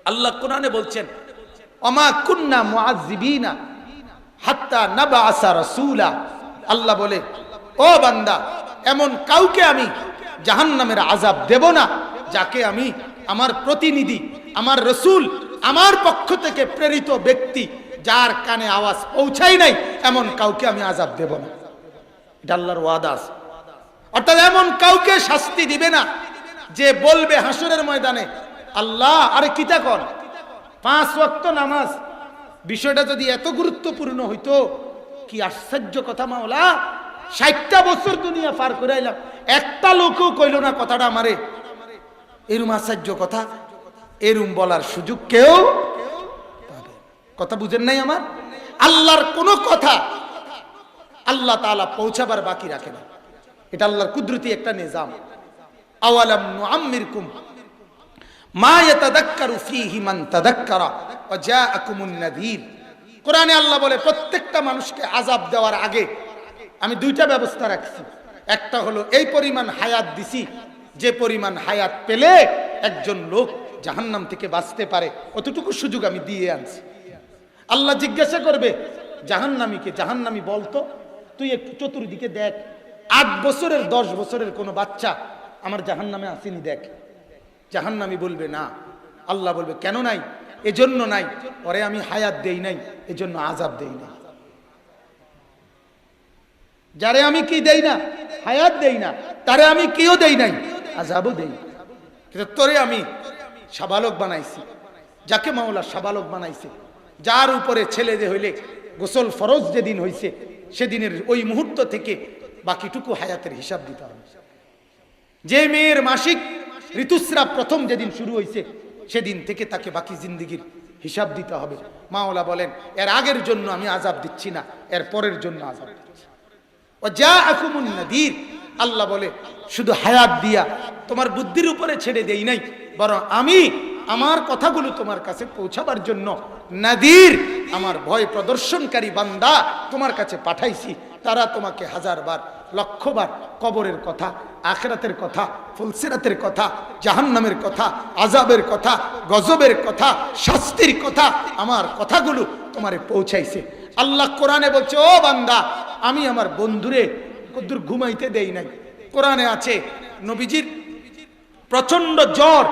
আল্লাহ কোরআনে বলছেন ওমা কুন্না মুআযযিবিনা হাত্তা নাবআসা রাসূলা। আল্লাহ বলে ও বান্দা, এমন কাউকে আমি জাহান্নামের আযাব দেব না যাকে আমি আমার প্রতিনিধি, আমার রাসূল, আমার পক্ষ থেকে প্রেরিত ব্যক্তি, যার কানে আওয়াজ পৌঁছায় নাই, এমন কাউকে আমি আযাব দেব না। এটা আল্লাহর ওয়াদা আছে। অর্থাৎ এমন কাউকে শাস্তি দিবে না যে বলবে হাসরের ময়দানে আল্লাহ আরে কিতা কর 5 ওয়াক্ত নামাজ, বিষয়টা যদি এত গুরুত্বপূর্ণ হইতো, কি আশ্চর্য কথা মাওলা, 60টা বছর দুনিয়া পার করে আইলাম, একটা লোকও কইল না কথাটা আমারে। এরম আশ্চর্য কথা, এরম বলার সুযোগ কেউ পাবে? কথা বুঝেন নাই আমার? আল্লাহর কোন কথা আল্লাহ তাআলা পৌঁছাবার বাকি রাখে না। এটা আল্লাহর কুদরতি একটা নিজাম। আওয়ালাম নুআম্মিরকুম মা ইয়াতাযাক্কারু ফীহি মান তাযাক্কারা ওয়া জাআকুমুন নাযীর। কোরআনে আল্লাহ বলে প্রত্যেকটা মানুষকে আযাব দেওয়ার আগে আমি দুইটা ব্যবস্থা রাখছি। একটা হলো এই পরিমাণ হায়াত দিছি, যে পরিমাণ হায়াত পেলে একজন লোক জাহান্নাম থেকে বাঁচতে পারে, অতটুকু সুযোগ আমি দিয়ে আনছি। আল্লাহ জিজ্ঞাসা করবে জাহান্নামীকে, জাহান্নামী বলতো তুই একটু চতুর্দিকে দেখ, 8 বছরের 10 বছরের কোনো বাচ্চা আমার জাহান্নামে আসেনি, দেখ। জাহান্নামী বলবে না। আল্লাহ বলবে কেন নাই? এজন্য নাই, পরে আমি হায়াত দেই নাই, এজন্য আযাব দেই না। যারে আমি কি দেই না, হায়াত দেই না, তারে আমি কিও দেই নাই, আযাবও দেই। কিন্তু তোরে আমি সাবালক বানাইছি। যাকে মাওলা সাবালক বানাইছে, যার উপরে ছেলে যে হইলে গোসল ফরজ যেদিন হইছে, সেদিনের ওই মুহূর্ত থেকে বাকিটুকু হায়াতের হিসাব দিতে হবে। যে মেয়ের মাসিক ঋতুস্রাব প্রথম যেদিন শুরু হয়েছে, সেদিন থেকে তাকে বাকি জিন্দেগির হিসাব দিতে হবে। মাওলা বলেন এর আগের জন্য আমি আযাব দিচ্ছি না, এর পরের জন্য আযাব দিচ্ছি। ওয়া জাআকুমুন নাযীর। আল্লাহ বলে শুধু হায়াত দিয়া তোমার বুদ্ধির উপরে ছেড়ে দেই নাই, বরং আমি আমার কথাগুলো তোমার কাছে পৌঁছাবার জন্য নাযীর, আমার ভয় প্রদর্শনকারী বান্দা তোমার কাছে পাঠাইছি। তারা তোমাকে 1000 বার, 1,00,000 বার কবরের কথা, আখিরাতের কথা, ফুলসিরাতের কথা, জাহান্নামের কথা, আযাবের কথা, গজবের কথা, শাস্তির কথা, আমার কথাগুলো তোমারে পৌঁছাইছে। আল্লাহ কোরআনে বলছে ও বান্দা, আমি আমার বন্ধুরে কদ্দুর ঘুমাইতে দেই নাই। কোরআনে আছে নবীজির প্রচন্ড জ্বর,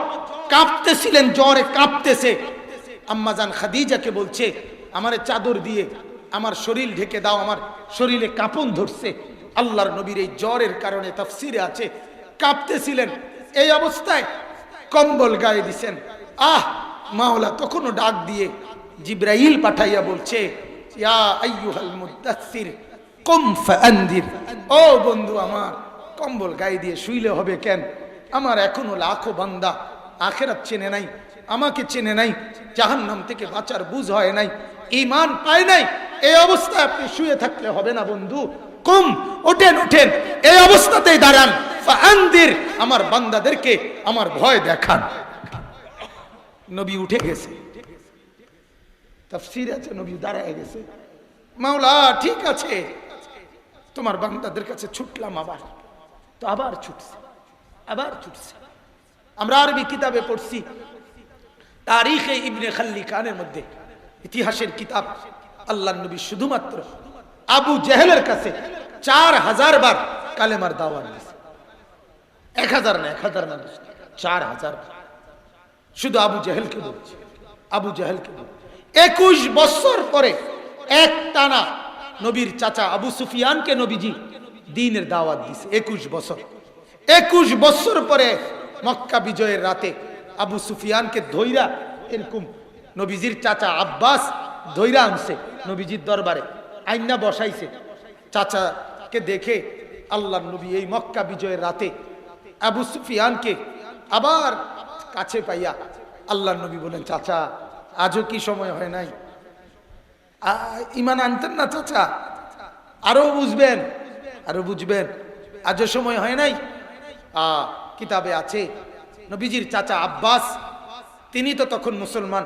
কাঁপতেছিলেন, জ্বরে কাঁপতেছে। আম্মাজান খাদিজাকে বলছে আমারে চাদর দিয়ে আমার শরীর ঢেকে দাও, আমার শরীরে কাঁপন ধরছে। আল্লাহর নবীর এই জ্বরের কারণে তাফসিরে আছে কাঁপতেছিলেন। এই অবস্থায় কম্বল গায়ে দিছেন। মাওলা তখনও ডাক দিয়ে জিবরাইল পাঠাইয়া বলছে ইয়া আইয়ুহাল মুদাসসির কুম ফাআনদির। ও বন্ধু আমার, কম্বল গায়ে দিয়ে শুইলে হবে কেন? আমার এখনো লাখো বান্দা আখিরাত চেনে নাই, আমাকে চেনে নাই, জাহান্নাম থেকে বাঁচার বুঝ হয় নাই, ঈমান পায় নাই। এই অবস্থায় আপনি শুয়ে থাকলে হবে না বন্ধু। কুম, ওঠেন ওঠেন, এই অবস্থাতেই দাঁড়ান। ফাআনদির, আমার বান্দাদেরকে আমার ভয় দেখান। নবী উঠে গেছে, তাফসীর আছে নবী দাঁড়ায় গেছে। মাওলা ঠিক আছে, তোমার বান্দাদের কাছে ছুটলাম, আবার তো আবার ছুটছে, আবার ছুটছে। আমরা আরবি কিতাবে পড়ছি, তারিখে ইবনে খাল্লিকানের মধ্যে, ইতিহাসের কিতাব, আল্লাহর নবী শুধুমাত্র আবু জেহেলের কাছে 4000 বার কালেমার দাওয়াত দিয়েছে। 1000 না, 1000 না, 4000 শুধু আবু জেহেলকে বলছে, আবু জেহেলকে বলছে। 21 বছর পরে এক টানা নবীর চাচা আবু সুফিয়ানকে নবীজি দ্বীনের দাওয়াত দিয়েছে। 21 বছর পরে মক্কা বিজয়ের রাতে আবু সুফিয়ানকে ধইরা এরকম নবীজির চাচা আব্বাস ধইরা আনছে নবীজির দরবারে, আইনা বসাইছে। চাচাকে দেখে আল্লাহর নবী এই মক্কা বিজয়ের রাতে আবু সুফিয়ানকে আবার কাছে পাইয়া আল্লাহর নবী বলেন চাচা আজও কি সময় হয় নাই? ঈমান আনতেন না চাচা? আরো বুঝবেন, আরো বুঝবেন, আজও সময় হয় নাই? কিতাবে আছে নবীজির চাচা আব্বাস, তিনি তো তখন মুসলমান,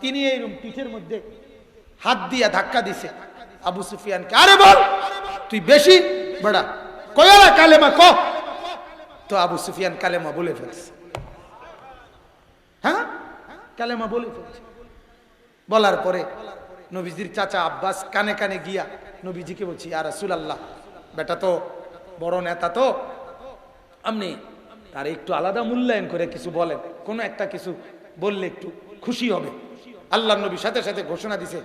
তিনি এইরকম পিঠের মধ্যে হাত দিয়া ধাক্কা দিছে আবু সুফিয়ানকে। আরে বল, তুই বেশি বড়া কয়লা কালেমা ক। তো আবু সুফিয়ান কালেমা বলে ফেলছে। হ্যাঁ, কালেমা বলে ফেলছে। বলার পরে নবীজির চাচা আব্বাস কানে কানে গিয়া নবীজিকে বলছি, ইয়া রাসূলুল্লাহ, বেটা তো বড় নেতা, তো আপনি তার একটু আলাদা মূল্যায়ন করে কিছু বলেন, কোনো একটা কিছু বললে একটু খুশি হবে। আল্লাহর নবী সাথে সাথে ঘোষণা দিছে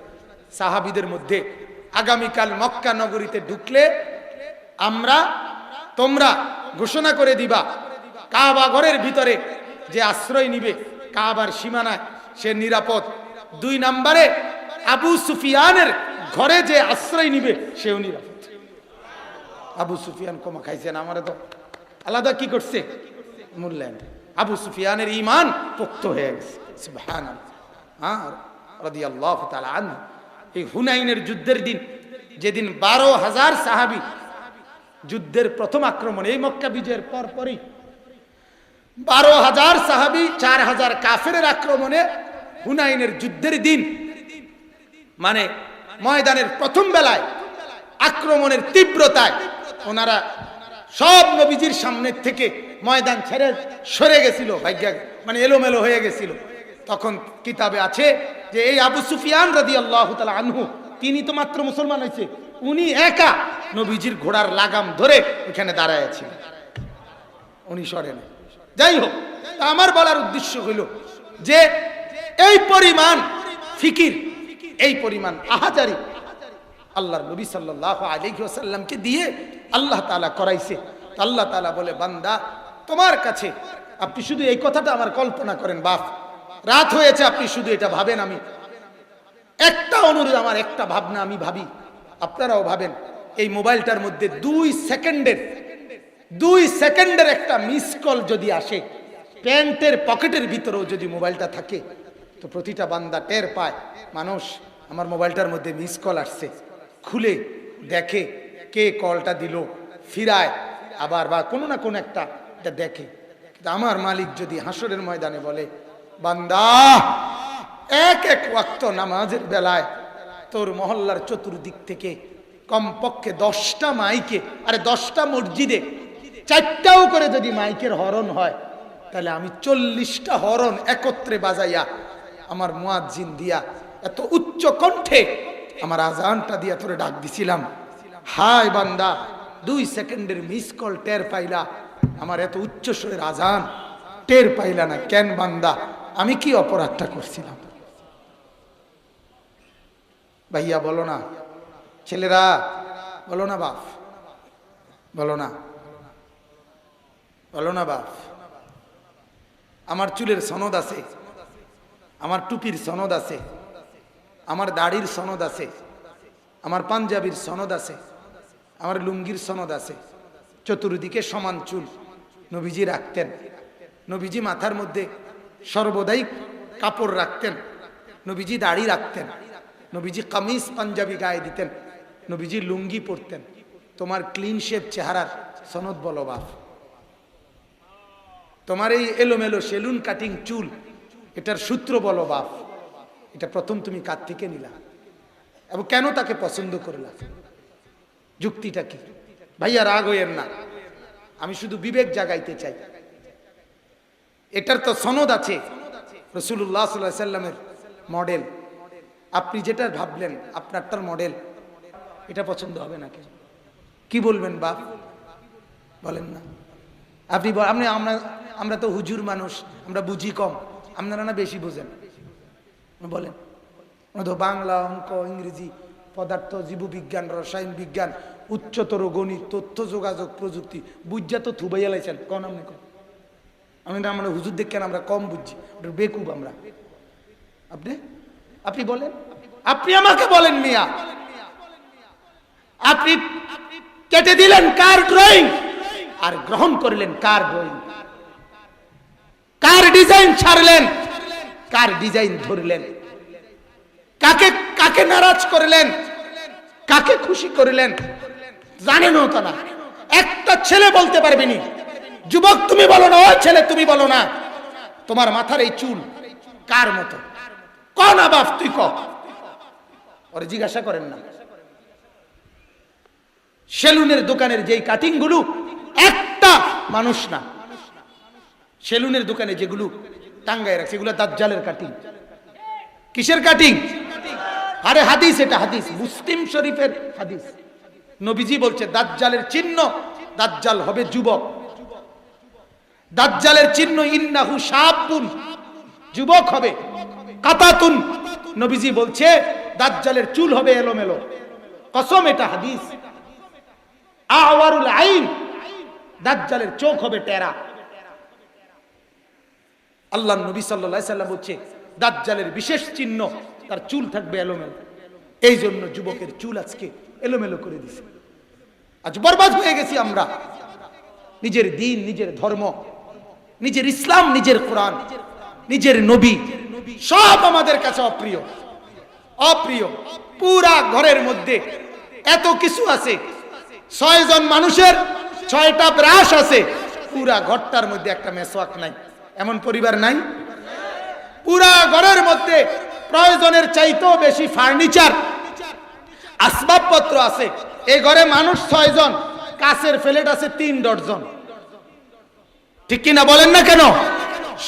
সাহাবীদের মধ্যে, আগামীকাল মক্কা নগরীতে ঢুকলে তোমরা ঘোষণা করে দিবা, কাবা ঘরের ভিতরে যে আশ্রয় নিবে কাবার সীমানায় সে নিরাপদ। 2 নম্বরে আবু সুফিয়ানের ঘরে যে আশ্রয় নিবে সেও নিরাপদ। আবু সুফিয়ান কমা খাইছেন, আমারে তো আলাদা কি করছে মূল্যায়ন। আবু সুফিয়ানের ঈমান পোক্ত হয়ে গেছে, সুবহানাল্লাহ রাদিয়াল্লাহু তাআলা আনহু। এই হুনাইনের যুদ্ধের দিন, যেদিন 12,000 সাহাবী যুদ্ধের প্রথম আক্রমণ, এই মক্কা বিজয়ের পরপরই 12,000 সাহাবী 4,000 কাফেরের আক্রমণে হুনাইনের যুদ্ধের দিন, মানে ময়দানের প্রথম বেলায় আক্রমণের তীব্রতায় ওনারা সব নবীজির সামনে থেকে ময়দান ছেড়ে সরে গেছিল, মানে এলোমেলো হয়ে গেছিল। তখন কিতাবে আছে যে এই আবু সুফিয়ান রাদিয়াল্লাহু তাআলা আনহু, তিনি তো মাত্র মুসলমান হয়েছে, উনি একা নবীজির ঘোড়ার লাগাম ধরে এখানে দাঁড়ায় আছেন, উনি সরেন। যাই হোক, আমার বলার উদ্দেশ্য হইল যে এই পরিমাণ ফিকির, এই পরিমাণ আহাজারি আল্লাহর নবী সাল্লাল্লাহু আলাইহি ওয়াসাল্লামকে দিয়ে আল্লাহ তাআলা করাইছে। আল্লাহ তাআলা বলে, বান্দা তোমার কাছে আপনি শুধু এই কথাটা আমার কল্পনা করেন, বাপ রাত হয়েছে, আপনি শুধু এটা ভাবেন, আমি একটা অনুরোধ, আমার একটা ভাবনা আমি ভাবি, আপনারাও ভাবেন। এই মোবাইলটার মধ্যে 2 সেকেন্ডের একটা মিস কল যদি আসে, প্যান্টের পকেটের ভিতরেও যদি মোবাইলটা থাকে, তো প্রতিটা বান্দা টের পায়, মানুষ আমার মোবাইলটার মধ্যে মিস কল আসছে, খুলে দেখে কে কলটা দিল, ফিরায় আবার বা কোনো না কোনো একটা এটা দেখে। কিন্তু আমার মালিক যদি হাসরের ময়দানে বলে, বান্দা এক ওয়াক্ত নামাজের বেলায় তোর মহল্লার চতুর্দিক থেকে কমপক্ষে 10টা মাইকে, আরে 10টা মসজিদে 4টাও করে যদি মাইকের হরন হয়, তাহলে আমি 40টা হরন একত্রে বাজাইয়া আমার মুয়াজ্জিন দিয়া এত উচ্চ কণ্ঠে আমার আজানটা দিয়া তোরে ডাক দিছিলাম। হায় বান্দা, 2 সেকেন্ডের মিস কল টের পাইলা, আমার এত উচ্চ স্বরের আজান টের পাইলা না কেন? বান্দা আমি কি অপরাধটা করছিলাম? ভাইয়া বলো না, ছেলেরা বলো না, বাপ বলো না, বলো না বাপ। আমার চুলের সনদ আছে, আমার টুপির সনদ আছে, আমার দাড়ির সনদ আছে, আমার পাঞ্জাবির সনদ আছে, আমার লুঙ্গির সনদ আছে। চতুর্দিকে সমান চুল নবীজি রাখতেন। নবীজি মাথার মধ্যে সর্বদাই কাপড় রাখতেন, নবীজি দাড়ি রাখতেন, নবীজি কামিজ পাঞ্জাবি গায়ে দিতেন, নবীজি লুঙ্গি পরতেন। তোমার ক্লিন শেপ চেহারার সনদ বলো বাপ। তোমার এই এলোমেলো সেলুন কাটিং চুল, এটার সূত্র বলো বাপ। এটা প্রথম তুমি কার থেকে নিলা এবং কেন তাকে পছন্দ করলা? যুক্তিটা কি? ভাইয়া রাগ হইয়েন না, আমি শুধু বিবেক জাগাইতে চাই। এটার তো সনদ আছে, রাসূলুল্লাহ সাল্লাল্লাহু আলাইহি সাল্লামের মডেল। আপনি যেটা ভাবলেন আপনারটার মডেল, এটা পছন্দ হবে না কেন? কি বলবেন বাপ? বলেন না আপনি। আমরা তো হুজুর মানুষ, আমরা বুঝি কম, আপনারা না বেশি বুঝেন। বলেন, তো বাংলা, অঙ্ক, ইংরেজি, পদার্থ, জীববিজ্ঞান, রসায়ন বিজ্ঞান, উচ্চতর গণিত, তথ্য যোগাযোগ প্রযুক্তি বুঝা তো থুবাইয়া লাইছেন কন। আপনি কম, আমরা হুজুর দেখেন আমরা কম বুঝছি, বেকুব আমরা। আপনি বলেন, আপনি আমাকে বলেন মিয়া, আপনি কেটে দিলেন কার ড্রয়িং আর গ্রহণ করলেন কার ড্রয়িং? কার ডিজাইন ছাড়লেন, কার ডিজাইন ধরলেন? কাকে কাকে নারাজ করলেন, কাকে খুশি করলেন? জানেনও তা না। একটা ছেলে বলতে পারবেনি, যুবক তুমি বলো না, ওই ছেলে তুমি বলো না, তোমার মাথার এই চুল কার মতো? ক না বাপ, তুই ক। ওরে জিজ্ঞাসা করেন না। সেলুনের দোকানের যেই কাটিং গুলো, একটা মানুষ না, সেলুনের দোকানে যেগুলো টাঙ্গায় রাখছে, এগুলো দাজ্জালের কাটিং। কিসের কাটিং? আরে হাদিস, এটা হাদিস, মুসলিম শরীফের হাদিস। নবীজি বলছে দাজ্জালের চিহ্ন, দাজ্জাল হবে যুবক। দাজ্জালের চিহ্ন ইন্নাহু শাবুন, যুবক হবে। কাতাতুন, নবীজি বলছে দাজ্জালের চুল হবে এলোমেলো। কসম, এটা হাদিস। আওয়ারুল আইন, দাজ্জালের চোখ হবে টেরা। আল্লাহর নবী সাল্লাল্লাহু আলাইহি সাল্লাম বলছে দাজ্জালের বিশেষ চিহ্ন তার চুল থাকবে এলোমেলো। এই জন্য যুবকের চুল আজকে এলোমেলো করে দিছে। আজ বরবাদ হয়ে গেছি আমরা। নিজের দিন, নিজের ধর্ম, নিজের ইসলাম, নিজের কোরআন, নিজের নবী সব আমাদের কাছে অপ্রিয়, অপ্রিয়। পুরা ঘরের মধ্যে এত কিছু আছে, 6 জন মানুষের 6টা ব্রাশ আছে, পুরা ঘরটার মধ্যে একটা মেসওয়াক নাই, এমন পরিবার নাই? পুরা ঘরের মধ্যে প্রয়োজনের চাইতেও বেশি ফার্নিচার, আসবাবপত্র আছে। এই ঘরে মানুষ 6 জন, কাছের প্লেট আছে 3 ডজন। ঠিক কিনা বলেন না কেন?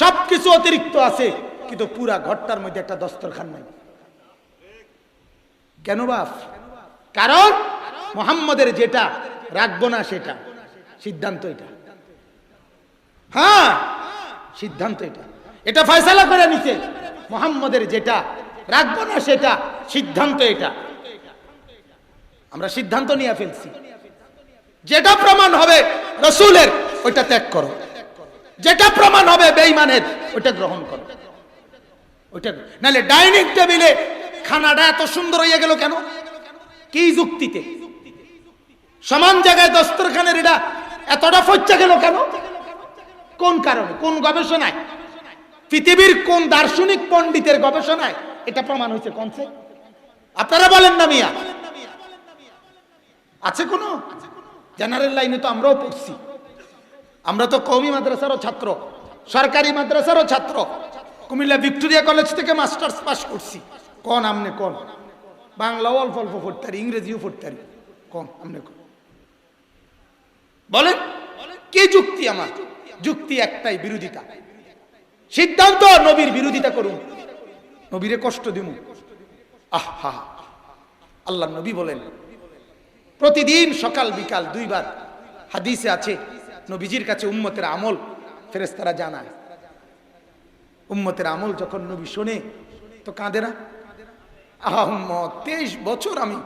সবকিছু অতিরিক্ত আছে, কিন্তু পুরা ঘরটার মধ্যে একটা দস্তরখান নাই। কেন বাপ? কারণ মুহাম্মদের যেটা রাখবো না সেটা সিদ্ধান্ত, এটা হ্যাঁ সিদ্ধান্ত, এটা এটা ফয়সালা করে নিছে। মুহাম্মদের যেটা রাখবো না সেটা সিদ্ধান্ত, এটা আমরা সিদ্ধান্ত নিয়ে ফেলছি। যেটা প্রমাণ হবে রাসূলের ওইটা ত্যাগ করো, যেটা প্রমাণ হবে বেঈমানের ওইটা গ্রহণ করো। ওইটা নালে ডাইনিং টেবিলে খানাটা এত সুন্দর হয়ে গেল কেন? কি যুক্তিতে? সমান জায়গায় দস্তরখানের এটা এতটা ফচ্চা গেল কেন? কোন কারণে? কোন গবেষণায়? পৃথিবীর কোন দার্শনিক পণ্ডিতের গবেষণায় এটা প্রমাণ হয়েছে? কোনছে? আপনারা বলেন না মিয়া, আছে কোন? জেনারেল লাইনে তো আমরাও পড়ছি, আমরা তো কওমি মাদ্রাসারও ছাত্র, সরকারি মাদ্রাসারও ছাত্র, কুমিল্লা ভিক্টোরিয়া কলেজ থেকে মাস্টার্স পাস করছি। কোন আমনে? কোন বাংলাও অল্প অল্প পড়তারি, ইংরেজিও পড়তারি, কোন আমনে? কোন বলেন? কি যুক্তি? আমার যুক্তি একটাই, বিরোধিতা। সিদ্ধান্ত নবীর বিরোধিতা করুন, নবীরে কষ্ট দিমু। আহা, আল্লাহ নবী বলেন প্রতিদিন সকাল বিকাল 2 বার, হাদিসে আছে নবীজির কাছে উম্মতের আমল ফেরেশতারা জানায়। উম্মতের আমল যখন নবী শোনে তো কাঁদে না? আহা উম্মত, 23 বছর আমি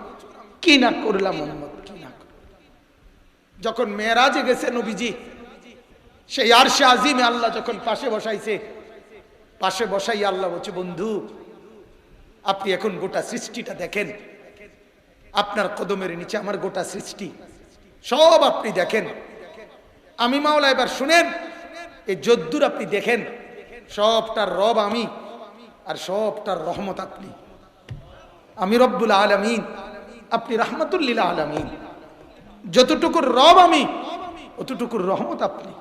কি না করলাম, উম্মত কি না। যখন মেরাজে গেছে নবীজি, সেই আরশে আজিমে আল্লাহ যখন পাশে বসাইছে, পাশে বসাই আল্লাহ বলছে বন্ধু আপনি এখন গোটা সৃষ্টিটা দেখেন, আপনার কদমের নিচে আমার গোটা সৃষ্টি সব আপনি দেখেন। আমি মাওলা এবার শুনেন, এই যদ্দুর আপনি দেখেন সবটার রব আমি, আর সবটার রহমত আপনি। আমি রব্বুল আলামিন, আপনি রাহমাতুল লিল আলামিন। যতটুকুর রব আমি, অতটুকুর রহমত আপনি।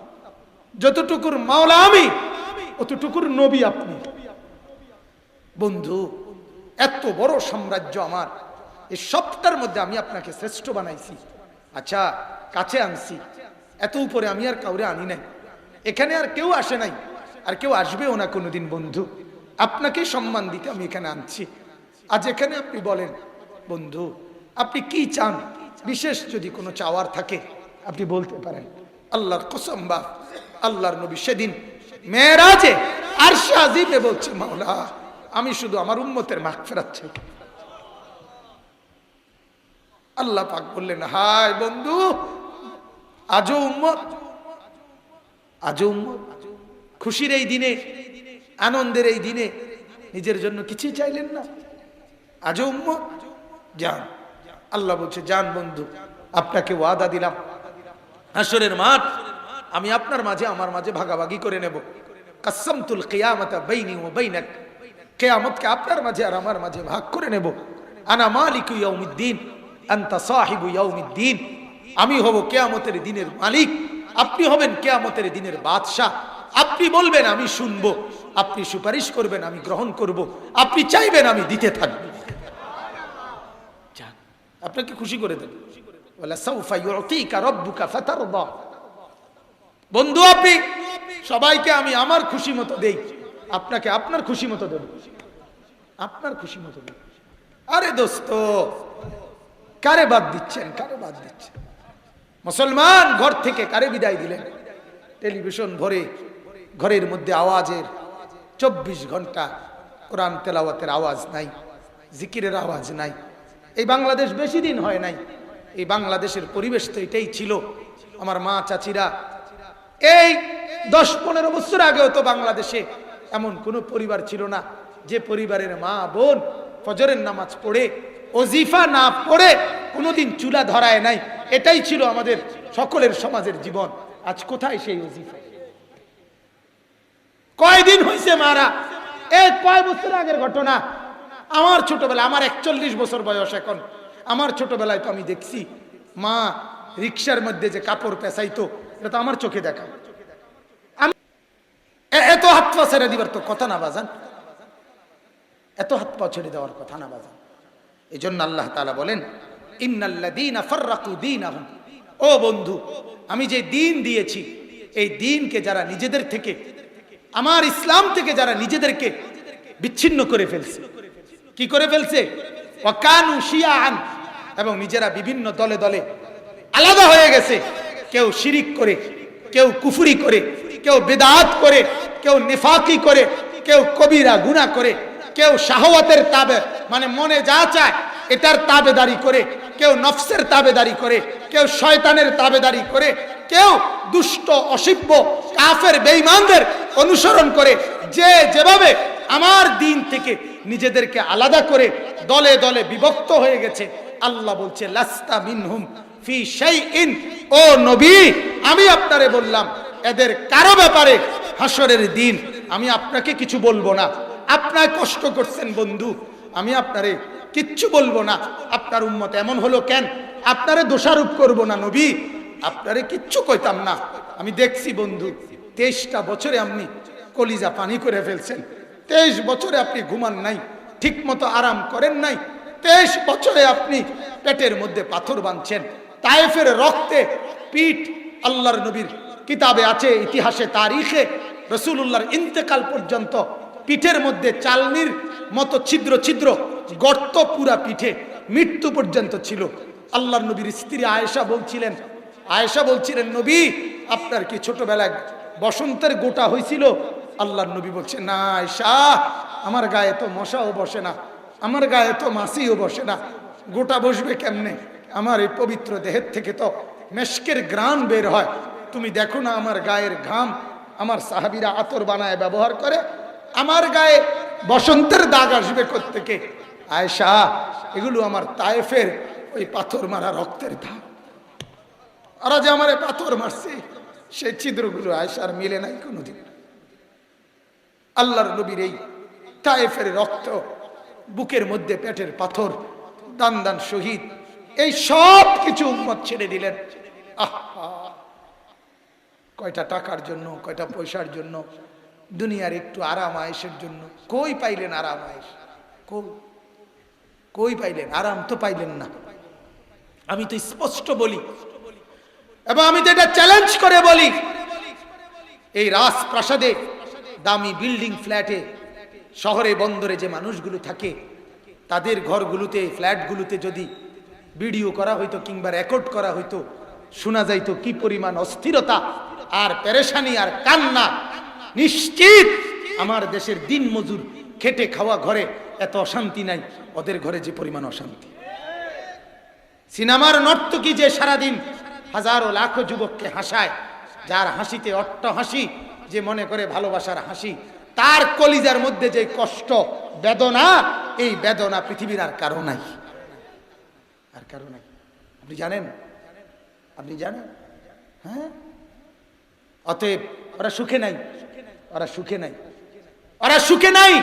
যতটুকুর মাওলা আমি, অতটুকুর নবী আপনি। বন্ধু, এত বড় সাম্রাজ্য আমার, এই সবটার মধ্যে আমি আপনাকে শ্রেষ্ঠ বানাইছি। আচ্ছা, কাছে আনছি, এত উপরে আমি আর কাউরে আনি নাই, এখানে আর কেউ আসে নাই, আর কেউ আসবেও না কোনোদিন। বন্ধু, আপনাকে সম্মান দিতে আমি এখানে আনছি। আজ এখানে আপনি বলেন বন্ধু আপনি কি চান, বিশেষ যদি কোনো চাওয়ার থাকে আপনি বলতে পারেন। আল্লাহর কসম বা আল্লাহর নবী সেদিন মেরাজে আরশে আজিমে বলছে মাওলা আমি শুধু আমার উম্মতের মাগফিরাত চাই। আল্লাহ পাক বললেন হায় বন্ধু, আজও উম্মত, আজও উম্মত খুশির এই দিনে, আনন্দের এই দিনে নিজের জন্য কিছুই চাইলেন না। আজও উম্মত যান। আল্লাহ বলছে যান বন্ধু, আপনাকে ওয়াদা দিলাম হাসরের মাঠ আমি আপনার মাঝে আমার মাঝে ভাগাভাগি করে নেব। কাসসামতুল কিয়ামাতা বাইনি ওয়া বাইনাক, কিয়ামতকে আপনার মাঝে আর আমার মাঝে ভাগ করে নেব। আনা মালিকু ইয়াউমিদ্দিন আনতা সাহিবু ইয়াউমিদ্দিন, আমি হব কিয়ামতের দিনের মালিক, আপনি হবেন কিয়ামতের দিনের বাদশা। আপনি বলবেন আমি শুনবো, আপনি সুপারিশ করবেন আমি গ্রহণ করব, আপনি চাইবেন আমি দিতে থাকব। আপনাকে খুশি করে দেব। ওয়ালা সাউফা ইউতিকা রাব্বুকা ফাতারদা, বন্ধু আপনি সবাইকে আমি আমার খুশি মতো দেই, আপনাকে আপনার খুশি মতো দেব, আপনার খুশি মতো দেব। আরে দোস্ত, কারে বাদ দিচ্ছেন, কারে বাদ দিচ্ছেন? মুসলমান ঘর থেকে কারে বিদায় দিলেন? টেলিভিশন ভরে, ঘরের মধ্যে আওয়াজের 24 ঘন্টা, কোরআন তেলাওয়াতের আওয়াজ নাই, জিকিরের আওয়াজ নাই। এই বাংলাদেশ বেশি দিন হয় নাই, এই বাংলাদেশের পরিবেশ তো এটাই ছিল। আমার মা চাচিরা এই 10-15 বছর আগেও তো বাংলাদেশে এমন কোনো পরিবার ছিল না যে পরিবারের মা বোন ফজরের নামাজ পড়ে, ওজিফা না পড়ে কোনোদিন চুলা ধরায় নাই। এটাই ছিল আমাদের সকলের সমাজের জীবন। আজ কোথায় সেই ওজিফা? কয়দিন হয়েছে মারা? কয় বছর আগের ঘটনা। আমার ছোটবেলায়, আমার 41 বছর বয়স এখন, আমার ছোটবেলায় তো আমি দেখছি মা রিক্সার মধ্যে যে কাপড় পেঁচাইতো, এটা তো আমার চোখে দেখা। আমি এত হাত পা ছেড়ে দিবার তো কথা না বাজান, এত হাত পা ছেড়ে দেওয়ার কথা না বাজান। এই জন্য আল্লাহ তাআলা বলেন, ইন্নাল্লাযীনা ফাররাকু দীনাহুম, ও বন্ধু, আমি যে দ্বীন দিয়েছি, এই দ্বীনকে যারা নিজেদের থেকে, আমার ইসলাম থেকে যারা নিজেদেরকে বিচ্ছিন্ন করে ফেলছে, কি করে ফেলছে? ওয়াকানু শিয়াআন, এবং নিজেরা বিভিন্ন দলে দলে আলাদা হয়ে গেছে। কেউ শিরিক করে, কেউ কুফরি করে, কেউ বেদাত করে, কেউ নিফাকি করে, কেউ কবিরা গুনাহ করে, কেউ শাহওয়াতের তাবে, মানে মনে যা চায় এটার তাবেদারি করে, কেউ নফসের তাবেদারি করে, কেউ শয়তানের তাবেদারি করে, কেউ দুষ্ট অসিব্য কাফের বেঈমানদের অনুসরণ করে। যে যেভাবে আমার দ্বীন থেকে নিজেদেরকে আলাদা করে দলে দলে বিভক্ত হয়ে গেছে, আল্লাহ বলছে লাস্তা মিনহুম ফি শাইইন, ও নবী আমি আপনারে বললাম এদের কারো ব্যাপারে হাসরের দিন আমি আপনাকে কিছু বলবো না। আপনার কষ্ট করছেন বন্ধু, আমি আপনারে কিচ্ছু বলবো না। আপনার উম্মত এমন হলো কেন, আপনারে দোষারোপ করব না নবী, আপনারে কিচ্ছু কইতাম না। আমি দেখছি বন্ধু, 23টা বছরে আপনি কলিজা পানি করে ফেলছেন, 23 বছরে আপনি ঘুমান নাই, ঠিক মতো আরাম করেন নাই, 23 বছরে আপনি পেটের মধ্যে পাথর বাঁধছেন। তায়েফের রক্তে পিঠ, আল্লাহর নবীর কিতাবে আছে, ইতিহাসে তারিখে রাসূলুল্লাহর ইন্তেকাল পর্যন্ত পিঠের মধ্যে চালনির মতো ছিদ্র ছিদ্র গর্ত পুরা পিঠে, মৃত্যু পর্যন্ত ছিল। আল্লাহর নবীর স্ত্রী আয়েশা বলছিলেন নবী আপনার কি ছোটবেলায় বসন্তের গোটা হয়েছিল? আল্লাহর নবী বলছে না আয়েশা, আমার গায়ে তো মশাও বসে না, আমার গায়ে তো মাছিও বসে না, গোটা বসবে কেমনে? আমার এই পবিত্র দেহের থেকে তো মেশকের ঘ্রাণ বের হয়, তুমি দেখো না আমার গায়ের ঘাম, আমার সাহাবীরা আতর বানায় ব্যবহার করে, আমার গায়ে বসন্তের দাগ আসবে কোত্থেকে? আয়েশা, এগুলো আমার তায়েফের ওই পাথর মারা রক্তের দাগ। ওরা যে আমার পাথর মারছে সেই ছিদ্রগুলো আয়েশার মিলে নাই কোনোদিন। আল্লাহর নবীর এই তায়েফের রক্ত, বুকের মধ্যে পেটের পাথর, দান দান শহীদ, এই সব কিছু উম্মত ছেড়ে দিলেন। আহা, কয়টা টাকার জন্য, কয়টা পয়সার জন্য, দুনিয়ার একটু আরাম আয়েশের জন্য। কই পাইলেন আরাম আয়েশ? কই পাইলেন? আরাম তো পাইলেন না। আমি তো স্পষ্ট বলি, এবং আমি তো এটা চ্যালেঞ্জ করে বলি, এই রাজপ্রাসাদে, দামি বিল্ডিং ফ্ল্যাটে, শহরে বন্দরে যে মানুষগুলো থাকে, তাদের ঘরগুলোতে, ফ্ল্যাটগুলোতে যদি ভিডিও করা হইতো কিংবা রেকর্ড করা হইতো, শোনা যাইতো কি পরিমাণ অস্থিরতা আর পেরেশানি আর কান্না। নিশ্চিত আমার দেশের দিন মজুর খেটে খাওয়া ঘরে এত অশান্তি নাই, ওদের ঘরে যে পরিমাণ অশান্তি। সিনেমার নর্তকী যে সারাদিন হাজারো লাখো যুবককে হাসায়, যার হাসিতে অট্ট হাসি, যে মনে করে ভালোবাসার হাসি, তার কলিজার মধ্যে যে কষ্ট বেদনা, এই বেদনা পৃথিবীর আর কারো নাই, আর কারো নাই। আপনি জানেন? আপনি জানেন? হ্যাঁ, অতএব ওরা সুখে নাই, ওরা সুখে নাই, ওরা সুখে নাই,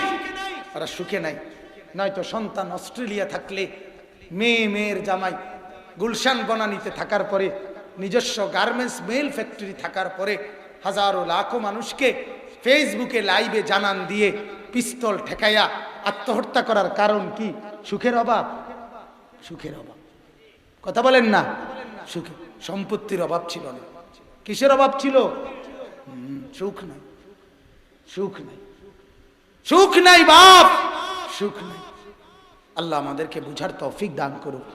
ওরা সুখে নাই। নয়তো সন্তান অস্ট্রেলিয়া থাকলে, মেয়ের জামাই গুলশান বনানীতে থাকার পরে, নিজস্ব গার্মেন্টস মেল ফ্যাক্টরি থাকার পরে, হাজারো লাখো মানুষকে ফেসবুকে লাইভে জানান দিয়ে পিস্তল ঠেকাইয়া আত্মহত্যা করার কারণ কি? সুখের অভাব, সুখের অভাব। কথা বলেন না? সুখে, সম্পত্তির অভাব ছিল না। কিসের অভাব ছিল? সুখ নাই, সুখ নাই। সুখ নাই বাপ, সুখ নাই। আল্লাহ আমাদেরকে বুঝার তৌফিক দান করুক।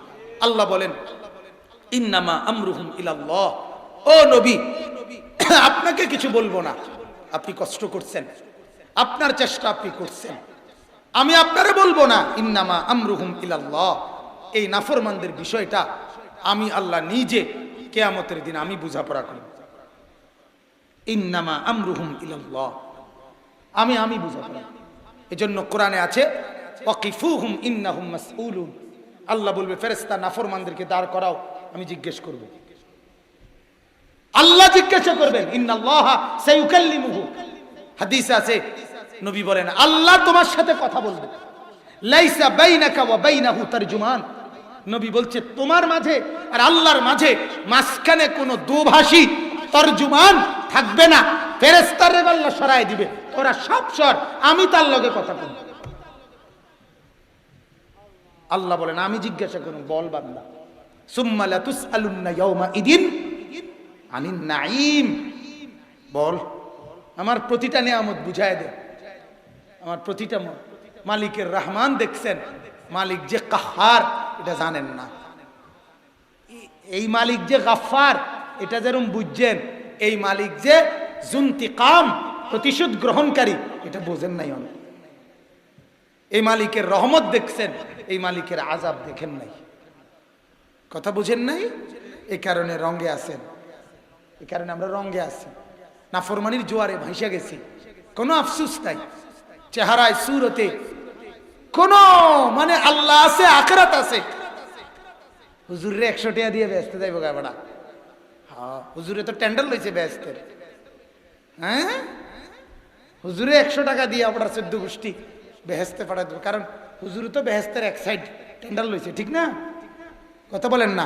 আল্লাহ বলেন ইন্নামা আমরুহুম ইলাল্লাহ। ও নবী, আপনাকে কিছু বলবো না, আপনি কষ্ট করছেন, আপনার চেষ্টা আপনি করছেন, আমি আপনারে বলবো না। ইন্নামা আমরুহুম ইলাল্লাহ, এই নাফরমানদের বিষয়টা আমি আল্লাহ নিজে কিয়ামতের দিন আমি বুঝাপড়া করব। ইন্নামা আমরুহুম ইলাল্লাহ, আমি বুঝাপড়া। এজন্য কোরআনে আছে ওয়াকিফুহুম ইন্নাহুম মাসউলুন। আল্লাহ বলবে ফেরেশতা নাফরমানদেরকে দাঁড় করাও, আমি জিজ্ঞেস করব। আল্লাহ জিজ্ঞাসা করবেন ইন্নাল্লাহা সায়ুকাল্লিমুহু। হাদিসে আছে নবী বলেন আল্লাহ তোমার সাথে কথা বলবে। লাইসা বাইনাকা ওয়া বাইনাহু তারজুমান। নবী বলছে তোমার মাঝে আর আল্লাহর মাঝে মাঝখানে কোনো দুভাষী তরজুমান থাকবে না। ফেরেশতারে আল্লাহ সরায় দিবে, ওরা সব সর, আমি তার লগে কথা বলবো। আল্লাহ বলেন আমি জিজ্ঞাসা করুন, বল বান্দা সুম্মা লা তুসআলুন্না ইয়াওমা ইদিন আনিন নাঈম। বল আমার প্রতিটা নিয়ামত বুঝায় দে, আমার প্রতিটা মালিকের রহমান দেখছেন, মালিক যে কাহার এটা জানেন না, এই মালিক যে গাফফার এটা যেরকম বুঝছেন, এই মালিক যে জুনতিকাম প্রতিশোধ গ্রহণকারী এটা বোঝেন নাই অনেক। এই মালিকের রহমত দেখছেন, এই মালিকের আযাব দেখেন নাই, কথা বুঝেন নাই। এই কারণে রঙে আছেন, এই কারণে আমরা রঙে আছি, নাফরমানির জোয়ারে ভাইসা গেছি, কোনো আফসোস নাই, চেহারায় সুরতে কোনো মানে আল্লাহ আছে আখিরাত আছে। হুজুরে 100 টাকা দিয়ে ব্যস্ত যাইব গাবড়া। হ্যাঁ হুজুরে তো টেন্ডার লইছে ব্যস্তের। হ্যাঁ হুজুরে 100 টাকা দিয়ে আপনার 14 গোষ্ঠী বেহেস্তে পাঠাই দেবো, কারণ হুজুরে তো বেহেস্তের এক সাইড টেন্ডার লইছে, ঠিক না? কথা বলেন না?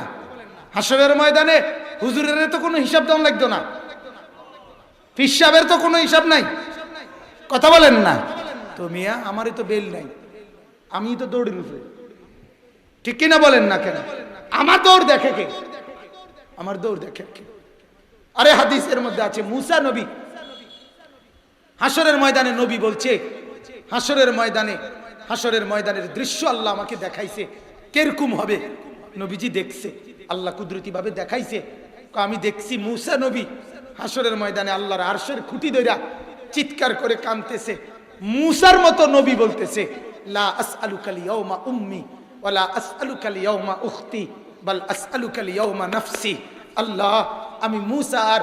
হাসরের ময়দানে হুজুরের তো কোনো হিসাব দেওয়া লাগতো না, পীর সাহেবের তো কোনো হিসাব নাই, কথা বলেন না? তো মিয়া আমারই তো বেল নাই, আমি তো দৌড়ের উপরে, ঠিক কিনা বলেন না? কেন আমার দৌড় দেখে কে? আমার দৌড় দেখে কে? আরে হাদিসের মধ্যে আছে মুসা নবী হাসরের ময়দানে, নবী বলছে হাসরের ময়দানের দৃশ্য আল্লাহ আমাকে দেখাইছে, কিরকম হবে? নবীজি দেখছে, আল্লাহ কুদরতি ভাবে দেখাইছে। আমি দেখছি মুসা নবী হাসরের ময়দানে আল্লাহর আরশের খুঁটি ধইরা চিৎকার করে কাঁদতেছে। মুসার মতো নবী বলতেছে লা আসআলুকাল ইয়াউমা উম্মি ওয়ালা আসআলুকাল ইয়াউমা উখতি বাল আসআলুকাল ইয়াউমা নাফসি। আল্লাহ আমি মুসা আর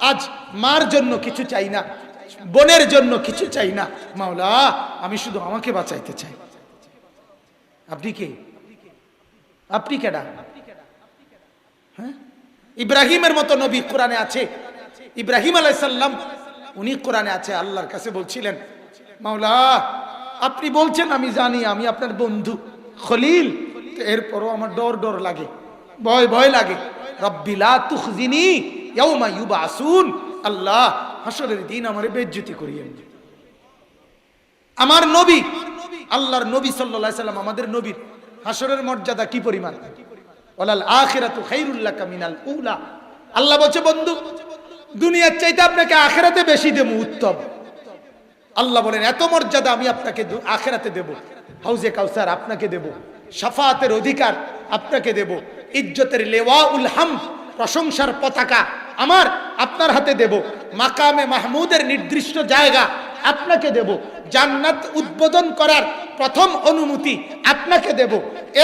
আজ মার জন্য কিছু চাই না, বোনের জন্য কিছু চাই না, মাওলা আমি শুধু আমাকে বাঁচাইতে চাই। আপনি কে? আপনি কেডা? হ্যাঁ ইব্রাহিমের মতো নবী কোরআনে আছে, ইব্রাহিম আলাইহিস সালাম উনি কোরআনে আছে আল্লাহর কাছে বলছিলেন মাওলা আপনি বলছেন আমি জানি আমি আপনার বন্ধু খলিল, এরপরও আমার ডর লাগে, ভয় লাগে। রব্বি লা তুখজিনি ইয়াউমা ইউবাসুন। আল্লাহ হাসরের দিন আমারে বেইজ্জতি করিয়েন। আমার নবী আল্লাহর নবী সাল্লাল্লাহু আলাইহি সাল্লাম আমাদের নবীর হাসরের মর্যাদা কি পরিমাণ! ওয়ালাল আখিরাতু খায়রুল লাকা মিনাল উলা। আল্লাহ বলছে বন্ধু দুনিয়ার চাইতে আপনাকে আখিরাতে বেশি দেব, উত্তম। আল্লাহ বলেন এত মর্যাদা আমি আপনাকে আখিরাতে দেব, হাউজে কাউসার আপনাকে দেব, শাফাআতের অধিকার আপনাকে দেব, ইজ্জতের লিওয়াউল হামদ প্রশংসার পতাকা আমার আপনার হাতে দেব, মাকামে মাহমুদের নির্দিষ্ট জায়গা আপনাকে দেব, জান্নাত উদ্বোধন করার প্রথম অনুমতি আপনাকে দেব।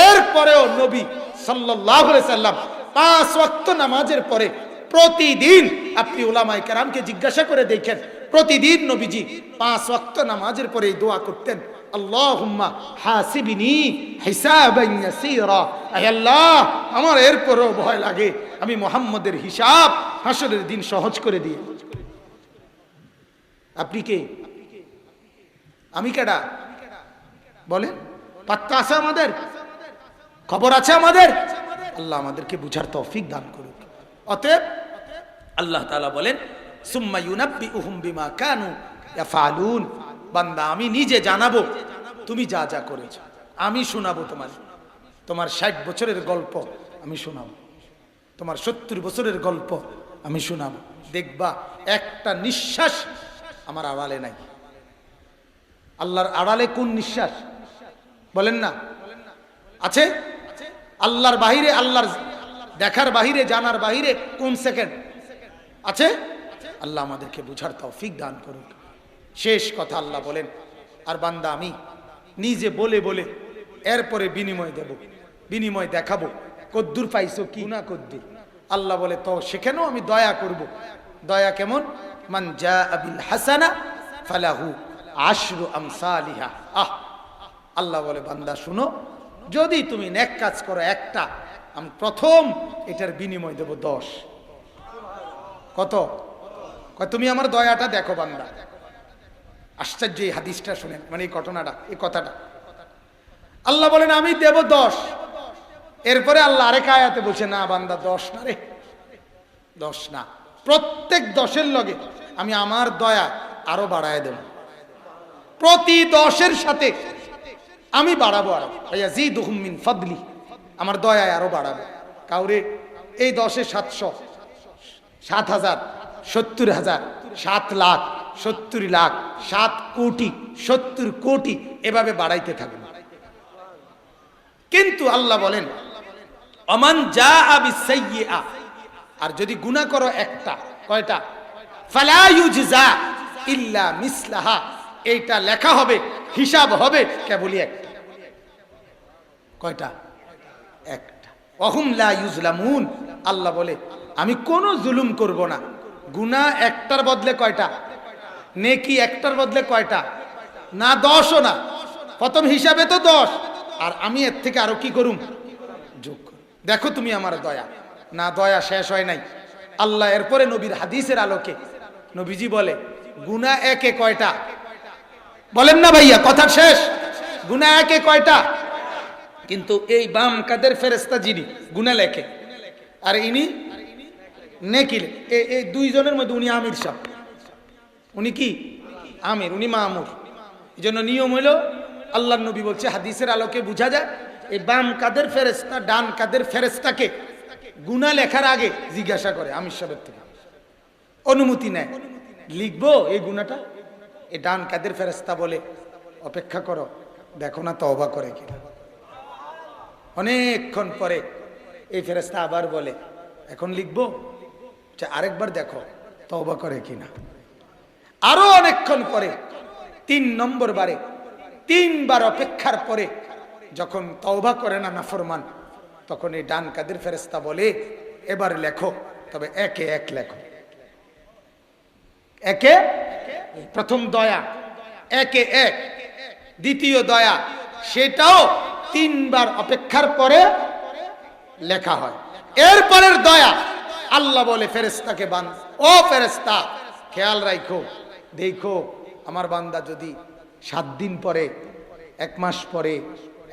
এরপরেও নবী সাল্লাল্লাহু আলাইহি সাল্লাম 5 ওয়াক্ত নামাজের পরে প্রতিদিন, আপনি উলামায়ে কেরামকে জিজ্ঞাসা করে দেখেন, প্রতিদিন নবীজি 5 ওয়াক্ত নামাজের পরে দোয়া করতেন আল্লাহুম্মা হাসিবনি হিসাবান ইয়াসীরা। আয় আল্লাহ আমার এরপরও ভয় লাগে আমি মুহাম্মদের হিসাব হাসরের দিন সহজ করে দিয়ে। আপনি কে? আমি কেডা বলেন? পাত্তা আছে আমাদের? খবর আছে আমাদের? আল্লাহ আমাদেরকে বুঝার তৌফিক দান করুক। অতএব আল্লাহ তাআলা বলেন সুম্মা ইউনাব্বিউহুম বিমা কানু ইয়াফআলুন। বান্দা আমি নিজে জানাবো তুমি যা যা করেছো, আমি শোনাবো তোমার 60 বছরের গল্প আমি শোনাবো, তোমার 70 বছরের গল্প আমি শোনাবো। দেখবা একটা নিঃশ্বাস আমার আড়ালে নাই, আল্লাহর আড়ালে কোন নিঃশ্বাস বলেন না আছে? আল্লাহর বাহিরে, আল্লাহর দেখার বাহিরে, জানার বাহিরে কোন সেকেন্ড আছে? আল্লাহ আমাদেরকে বুঝার তৌফিক দান করুন। শেষ কথা আল্লাহ বলেন, আর বান্দা আমি নিজে বলে বলে এরপরে বিনিময় দেব, বিনিময় দেখাবো, কদ্দুর পাইছো কি না কদ্দুর। আল্লাহ বলে তো সেখানেও আমি দয়া করব। দয়া কেমন? মান জাআ বিল হাসানা ফালাহু আশরু আমসালিহা। আল্লাহ বলে বান্দা শুনো, যদি তুমি নেক কাজ করো একটা, আমি প্রথম এটার বিনিময় দেব 10। কত? তুমি আমার দয়াটা দেখো বান্দা। আশ্চর্য এই হাদিসটা শুনেন, মানে এই ঘটনাটা, এই কথাটা। আল্লাহ বলেন আমি দেব 10। এরপরে আল্লাহ আরেক আয়াতে বলছে না বান্দা 10 না রে, 10 না, প্রত্যেক 10-এর লগে আমি আমার দয়া আরো বাড়ায় দেব। প্রতি 10-এর সাথে আমি বাড়াবো আরো, ইয়াজিদুহুম মিন ফাদলি, আমার দয়ায় আরো বাড়াবো। কাউরে এই 10-এ 700, 7,000, 70,000, 7 লাখ, 70 লাখ, 7 কোটি, 70 কোটি, এভাবে বাড়াইতে থাকবে। কিন্তু আল্লাহ বলেন অমান জাআ বিসাইয়্যিআ, আর যদি গুনাহ করো একটা, কয়টা? ফালা ইউজজা ইল্লা মিসলাহা, এইটা লেখা হবে, হিসাব হবে কেবলই একটা। কয়টা? একটা। ওয়াহুম লা ইউজলামুন, আল্লাহ বলে আমি কোনো জুলুম করব না। গুনাহ একটার বদলে কয়টা? নেকি একটার বদলে কয়টা? না 10ও না, প্রথম হিসাবে তো 10, আর আমি এর থেকে আরো কি করুম? যোগ করুম। দেখো তুমি আমার দয়া। না, দয়া শেষ হয় নাই। আল্লাহ এরপরে নবীর হাদিসের আলোকে নবীজি বলে গুনাহ একে কয়টা? বলেন না ভাইয়া, কথা শেষ। গুনাহ একে কয়টা? কিন্তু এই বাম কাদের ফেরেশতা যিনি গুনাহ লেখে, আর ইনি নেকি লেখে। এই দুইজনের মধ্যে উনি আমির সাহেব, উনি কি আমির, উনি মামুর। এই জন্য নিয়ম হইল, আল্লাহর নবী বলছে হাদিসের আলোকে বোঝা যায় এই বাম কাদের ফেরেশতা ডান কাদের ফেরেশতাকে গুনাহ লেখার আগে জিজ্ঞাসা করে আমির সাহেবের থেকে, অনুমতি নেয়, লিখবো এই গুনাহটা? এই ডান কাদের ফেরেশতা বলে অপেক্ষা করো, দেখো না তওবা করে কিনা। অনেকক্ষণ পরে এই ফেরেশতা আবার বলে এখন লিখবো? আরেকবার দেখো তওবা করে কিনা। আরো অনেকক্ষণ পরে 3 নম্বর বারে, 3 বার অপেক্ষার পরে যখন তওবা করে না নাফরমান, তখন এই ডান কাদের ফেরেশতা বলে এবার লেখো, তবে একে এক লেখো। একে, প্রথম দয়া একে এক, দ্বিতীয় দয়া সেটাও 3 বার অপেক্ষার পরে লেখা হয়। এরপরের দয়া আল্লাহ বলে ফেরেশতাকে, ও ফেরেশতা খেয়াল রাখো, দেখো আমার বান্দা যদি 7 দিন পরে, 1 মাস পরে,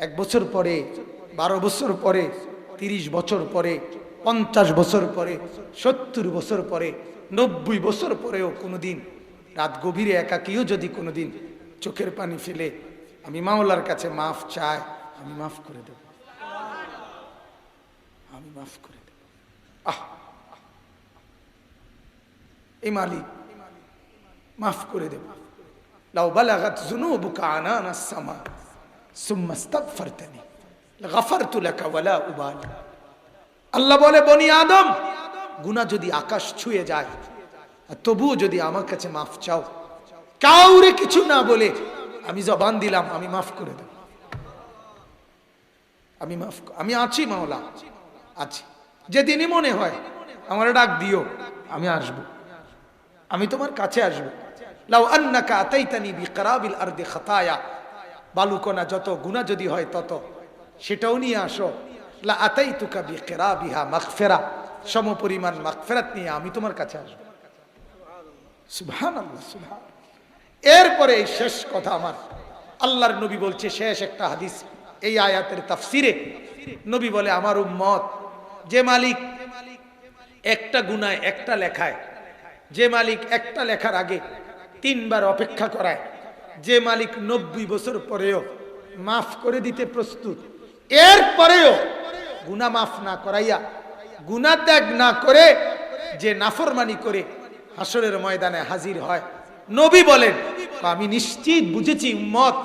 1 বছর পরে, 12 বছর পরে, 30 বছর পরে, 50 বছর পরে, 70 বছর পরে, 90 বছর পরেও কোনোদিন রাত গভীরে একাকিও যদি কোনোদিন চোখের পানি ফেলে আমি মাওলার কাছে মাফ চাই, আমি মাফ করে দেব, আমি মাফ করে দেব। এই মালিক মাফ করে দেব। লাউ বালাগাত যুনুবুকা আনানাস সামা সুম্মা ইস্তাগফারতানি লাগাফারতু লাকা ওয়ালা উবালি। আল্লাহ বলে বনি আদম, গুনাহ যদি আকাশ ছুঁয়ে যায় আর তবুও যদি আমার কাছে মাফ চাও, কাউরে কিছু না বলে আমি জবান দিলাম আমি মাফ করে দেব, আমি মাফ, আমি আছি মাওলা, আছি। যেদিনই মনে হয় আমার ডাক দিও, আমি আসব, আমি তোমার কাছে আসব। লাউ আন্নাকা আতাইতানি বিকরাবিল আরদি খাতায়া, বালুকণা যত গুনাহ যদি হয় তত সেটাও নিয়ে আসো, লা আতাইতুকা বিকিরাবিহা মাগফিরা, সমপরিমাণ মাগফিরাত নিয়ে আমি তোমার কাছে আসব। সুবহানাল্লাহ, সুবহান। এরপরে এই শেষ কথা আমার আল্লাহর নবী বলছে, শেষ একটা হাদিস এই আয়াতের তাফসিরে নবী বলে আমার উম্মত, যে মালিক একটা গুনায় একটা লেখায়, যে মালিক একটা লেখার আগে 3 বার অপেক্ষা করায়, যে মালিক 90 বছর পরেও মাফ করে দিতে প্রস্তুত, এরপরেও গুনাহ মাফ না করাইয়া, গুনাহ ত্যাগ না করে যে নাফরমানি করে হাসরের ময়দানে হাজির হয়, নবী বলেন আমি নিশ্চিত বুঝেছি উম্মত,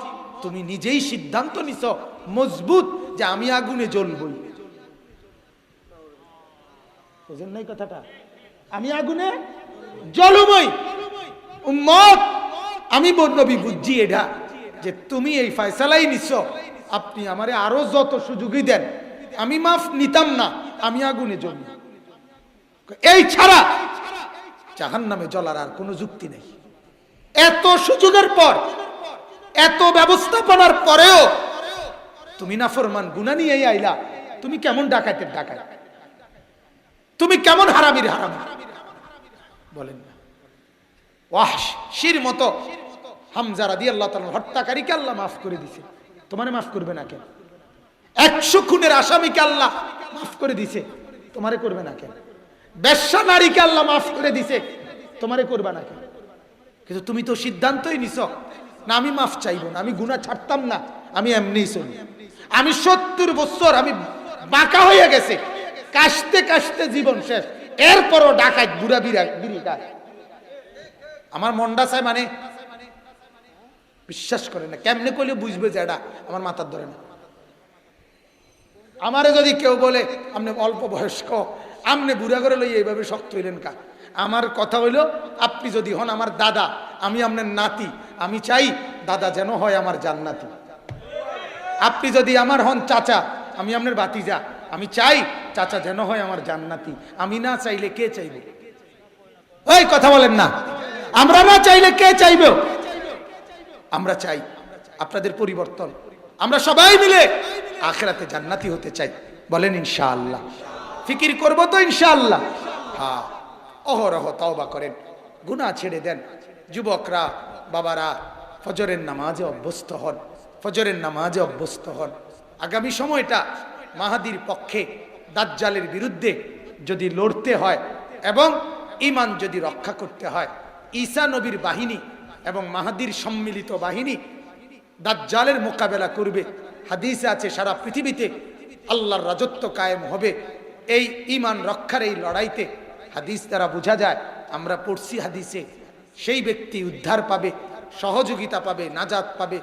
তুমি নিজেই সিদ্ধান্ত নিছ মজবুত যে আমি আগুনে জ্বলবই। বুঝেন নাই কথাটা? আমি আগুনে জ্বলবই। উম্মত, আমি নবী বুঝছি এটা যে তুমি এই ফয়সালাই নিছ, আপনি আমারে আরো যত সুযোগই দেন আমি মাফ নিতাম না, আমি আগুনে জ্বলব। এই ছাড়া জাহান্নামে জ্বলার আর কোনো যুক্তি নেই। এত সুযোগের পর, এত ব্যবস্থাপনার পরেও তুমি নাফরমান গুনাহ নিয়েই আইলা। তুমি কেমন ডাকাতের ডাকাত, তুমি কেমন হারামির হারামি বলেন না? ওয়াহশির মতো হামজা রাদিয়াল্লাহু তাআলা হত্যাকারীকে আল্লাহ মাফ করে দিয়েছে, তোমারে মাফ করবে না কেন? 100 খুনের আসামিকে আল্লাহ মাফ করে দিয়েছে, তোমারে করবে না কেন? বেশ্যা নারীকে আল্লাহ মাফ করে দিয়েছে, তোমারে করবে না কেন? কিন্তু তুমি তো সিদ্ধান্তই নিছ না আমি মাফ চাইব না, আমি গুনাহ ছাড়তাম না, আমি এমনিই চলি। আমি 70 বছর আমি বাঁকা হয়ে গেছে, কাশতে কাশতে জীবন শেষ, এরপরও ডাকাত বুড়া বিড়ি খায়। আমার মনটা চায় মানে বিশ্বাস করে না, কেমনে কইলে বুঝবে যে এটা আমার মাথার ধরে না। আমারে যদি কেউ বলে আপনি অল্প বয়স্ক, আপনি বুড়া করে লই এইভাবে শক্ত হইলেন কা, আমার কথা হইল আপনি যদি হন আমার দাদা, আমি আপনার নাতি, আমি চাই দাদা যেন হয় আমার জান্নাতি। আপনি যদি আমার হন চাচা, আমি আপনার ভাতিজা, আমি চাই চাচা যেন হয় আমার জান্নাতি। আমি না চাইলে কে চাইবে? ওই কথা বলেন না, আমরা না চাইলে কে চাইবে? আমরা চাই আপনাদের পরিবর্তন, আমরা সবাই মিলে আখিরাতে জান্নাতি হতে চাই। বলেন ইনশাআল্লাহ। ফিকির করব তো ইনশাআল্লাহ। হ্যাঁ, অহরহ তওবা করেন, গুনাহ ছেড়ে দেন। যুবকরা, বাবারা, ফজরের নামাজে অভ্যস্ত হন, ফজরের নামাজে অভ্যস্ত হন। আগামী সময়টা মাহাদির পক্ষে, দাজ্জালের বিরুদ্ধে যদি লড়তে হয় এবং ঈমান যদি রক্ষা করতে হয়, ঈসা নবীর বাহিনী এবং মাহাদির সম্মিলিত বাহিনী দাজ্জালের মোকাবেলা করবে। হাদিসে আছে সারা পৃথিবীতে আল্লাহর রাজত্ব কায়েম হবে এই ঈমান রক্ষার এই লড়াইতে। হাদিস দ্বারা বোঝা যায়, আমরা পড়ছি হাদিসে, সেই ব্যক্তি উদ্ধার পাবে, সহযোগিতা পাবে, নাজাত পাবে,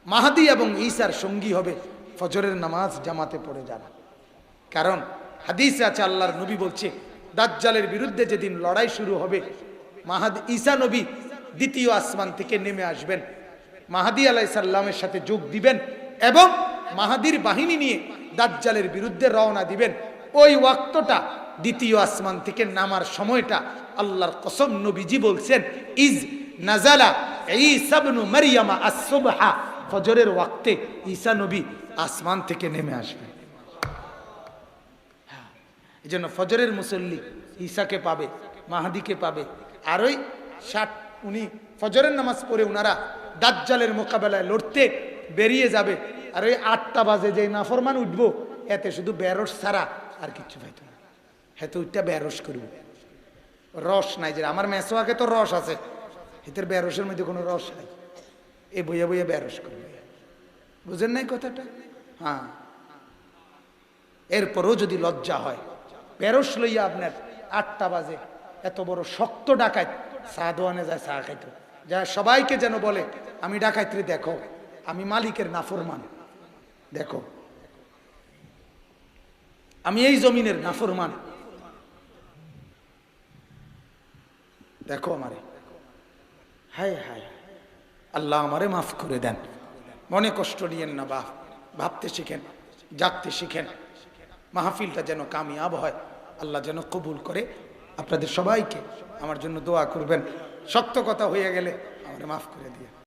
মাহাদি এবং ঈসার সঙ্গী হবে, ফজরের নামাজ জামাতে পড়ে যাবে। কারণ হাদিসে আছে, আল্লাহর নবী বলছে দাজ্জালের বিরুদ্ধে যেদিন লড়াই শুরু হবে, মাহাদি ঈসা নবী দ্বিতীয় আসমান থেকে নেমে আসবেন, মাহাদি আলাইহিস সালামের সাথে যোগ দিবেন এবং মাহাদির বাহিনী নিয়ে দাজ্জালের বিরুদ্ধে রওনা দিবেন। ওই ওয়াক্তটা, দ্বিতীয় আসমান থেকে নামার সময়টা, আল্লাহর কসম নবীজি বলছেন, ইজ নাজালা ঈসা ইবনু মারইয়াম আস-সুবহা, ফজরের ওয়াক্তে ঈসা নবী আসমান থেকে নেমে আসবেন। এই জন্য ফজরের মুসল্লি ঈসাকে পাবে, মাহাদিকে পাবে। আর ওই 60 উনি ফজরের নামাজ পড়ে উনারা দাজ্জালের মোকাবেলায় লড়তে বেরিয়ে যাবে। আর ওই 8টা বাজে যে নাফরমান উঠবো, এতে শুধু বেরস ছাড়া আর কিচ্ছু পাইত না। হেতে উঠটা বেরস করবো, রস নাই। যে আমার মেসোয়াকে তো রস আছে, হেতের বেরসের মধ্যে কোনো রস নাই, এ বইয়া বইয়া বেরস করবে। বুঝেন নাই কথাটা? হ্যাঁ। এরপরও যদি লজ্জা হয়, বেরস লইয়া আপনার 8টা বাজে এত বড় শক্ত ডাকাত চা দোয়ানে যায়, চা খাইতো, যা সবাইকে যেন বলে আমি ডাকাইতে, দেখো আমি মালিকের নাফরমান, দেখো আমি এই জমিনের নাফরমান, দেখো আমারে। হায় হায়, আল্লাহ আমারে মাফ করে দেন। মনে কষ্ট নিয়েন না, ভাবতে শিখেন, জাগতে শিখেন। মাহফিলটা যেন কামিয়াব হয়, আল্লাহ যেন কবুল করে। আপনাদের সবাইকে আমার জন্য দোয়া করবেন। শক্ত কথা হয়ে গেলে আমারে মাফ করে দিয়ে।